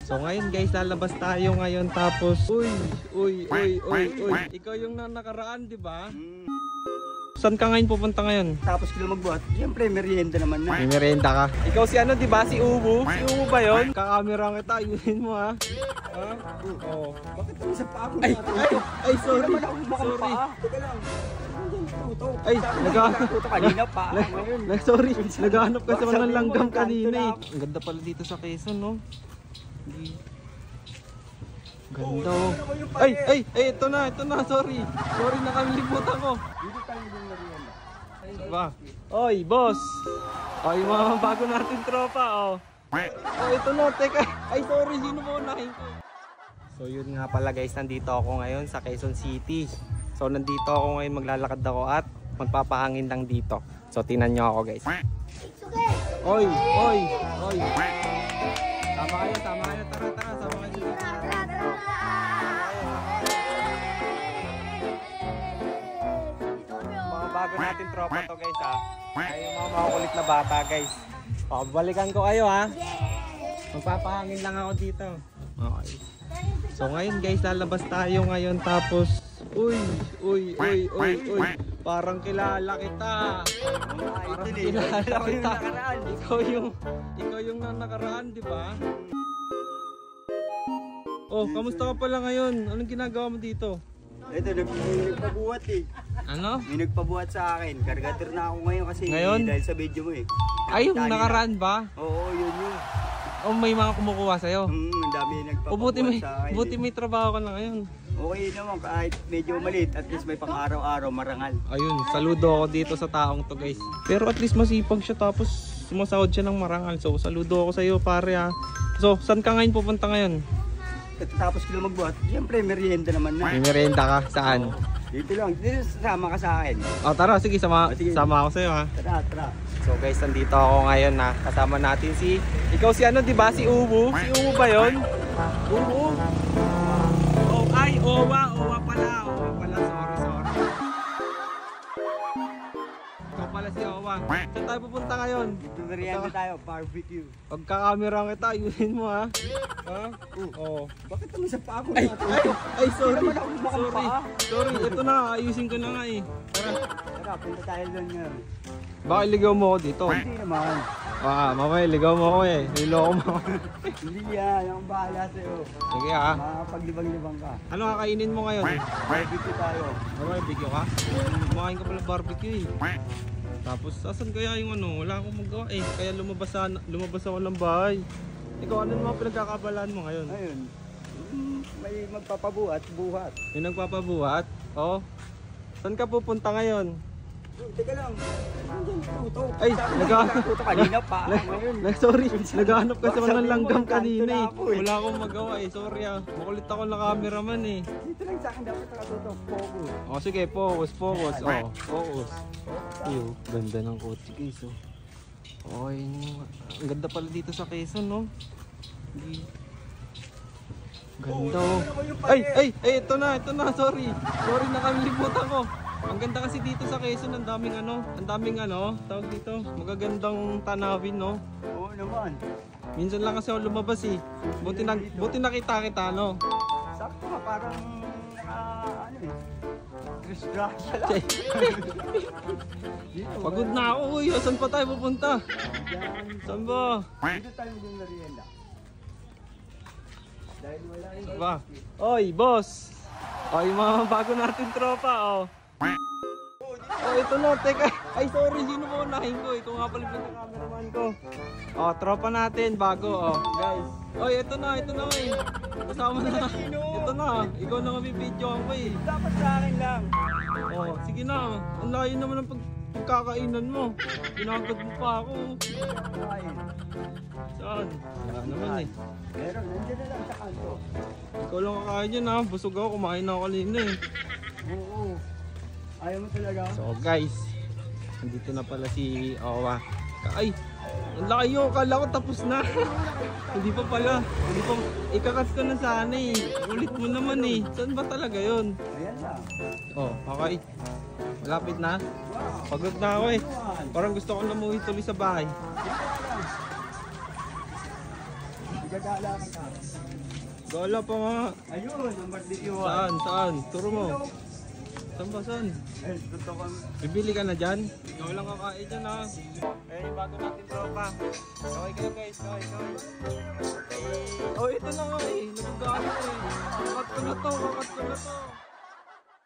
So ngayon guys, lalabas tayo ngayon tapos uy. Ikaw yung nakaraan, di ba? Saan ka ngayon pupunta ngayon? Tapos ko magbuhat. Siyempre, merienda naman na. May merienda ka. Ikaw si ano, di ba? Si Ubu. Si Ubu ba yun? Kakamera kita, ayusin mo ha. Ha? Oo. Bakit ang isa pa ako? Ay, sorry. Sorry. Teka lang. Ay, Tuto kanina pa. Sorry, naghahanap ka sa mga langgam kanina eh. Ang ganda pala dito sa Quezon, no? Ganda oh. Ay, ito na, sorry. Sorry, nakalimutan ko. Dito tayo yung merienda. Ba? Oy, boss. Oy, mga bago natin tropa, oh. Oh, ito na, teka. Ay, sorry, sino mo unahin ko? So, yun nga pala guys, nandito ako ngayon sa Quezon City. So, nandito ako ngayon, maglalakad ako at magpapahangin lang dito. So, tingnan nyo ako guys. Oy. Sama kayo, tara, sama kayo dito. Mga bago natin tropa to guys ha. Ay, yung mga makukulit na bata guys. Balikan ko kayo ha. Magpapahangin lang ako dito. Okay. So ngayon guys, lalabas tayo ngayon tapos uy. Parang kilala kita. Parang kilala kita. Ikaw yung nakaraan, di ba? Oh, kamusta ka pala ngayon? Anong ginagawa mo dito? Ito, may nagpabuhat eh. Ano? May nagpabuhat sa akin. Kargator na ako ngayon kasi dahil sa video mo eh. Ay, yung nakaraan ba? Oo, yun. Oh, may mga kumukuha sa'yo? Ang dami nagpapabuhat sa akin. Buti may trabaho ka na ngayon. Okay naman, kahit medyo maliit, at least may pang araw-araw marangal. Ayun, saludo ako dito sa taong to guys. Pero at least masipag siya tapos sumasahod siya ng marangal. So saludo ako sa iyo pare ha. So saan ka ngayon pupunta ngayon? Tapos ko magbuhat, siyempre merienda naman na. May merienda ka? Saan? Dito lang, dito sama ka sa akin. Oh tara, sige sama ako sa iyo ha. Tara. So guys, nandito ako ngayon na kasama natin si ikaw si ano, 'di ba? Si Ubu. Si Ubu ba 'yon? Ubu. Ay, Owa pala, sorry. Ikaw pala si Owa. Saan tayo pupunta ngayon? Dito merienda tayo, barbecue. Pagkakamera kita, ayusin mo ha. Ha? Oo. Bakit naman sa pa ako? Ay, sorry. Sorry, Ito na, ayusin ko na nga eh. Tara, punta tayo doon ngayon. Baka iligaw mo ako dito. Hindi naman. Mamaya, ligaw mo ako eh. Niloko mo ako. Hindi yan, ang bahala sa'yo. Sige ha. Makapaglibang-libang ka. Ano kakainin mo ngayon? Barbecue tayo. Barbecue ka? Kumakain ka pala barbecue eh. Tapos, asan kaya yung ano? Wala akong magawa eh. Kaya lumabas ako ng bahay. Ikaw, ano naman pinagkakabalaan mo ngayon? Ayun. May magpapabuhat. May nagpapabuhat? Oo. Saan ka pupunta ngayon? Teka lang. Tuto. Ay, Tuto kanina pa. Sorry, naghahanap ka sa mga langgam kanina eh. Wala akong magawa eh, sorry ah. Makulit ako na cameraman eh. Dito lang sa akin dapat nakatuto. Focus. O sige, focus. Oh, focus. Iyo, ganda ng kotse guys oh. Okay, ang ganda pala dito sa Quezon no. Ganda oh. Ay, ito na, sorry. Sorry, nakalimutan ko. Ang ganda kasi dito sa Quezon, ang daming tawag dito, magagandang tanawin no. Oo naman. Minsan lang kasi ako lumabas eh. Buti nakita kita no. Sakto ka, parang ano eh. Disgrasya lang. Pagod na ako uy, saan pa tayo pupunta? Saan ba? Dito tayo yung merienda. Dahil wala yung Saan ba? Oy, boss! Oy, mga bago natin tropa oh. Oh, ito na, teka. Ay, sorry, sino mo unahin ko? Ikaw nga pala yung cameraman ko. Oh, tropa natin, bago, oh, guys. Oh, ito na eh. Kasama na. Ito na, ikaw na mabibidyoan ko eh. dapat sa akin lang. Oh, sige na. Ang layo naman ng pagkakainan mo. Ginagad mo pa ako. Saan? Wala naman eh. Meron, nandiyan na lang sa kanto. Ikaw lang kakain yan ha. Busog ako, kumain na ako kanina eh. Oo. Ayaw mo talaga? So guys, nandito na pala si Owa. Ay, ang laki yun. Kala ko tapos na. Hindi pa pala. Ikakat ko na sana eh. Ulit mo naman eh. Saan ba talaga yun? Ayan na. Oh, okay. Malapit na. Pagod na ako eh. Parang gusto ko na umuwi tuloy sa bahay. Igagala kita. Gala pa nga. Ayun, ang barbecue. Saan? Saan? Turo mo. Saan ba? Saan? Eh, gusto ko. Bibili ka na dyan? Ikaw lang kakain dyan ha. Eh, yung bago natin tropa. Kaway kayo guys, kaway. Oh, ito na nga eh. Nagagalit eh. Kakat ko na to.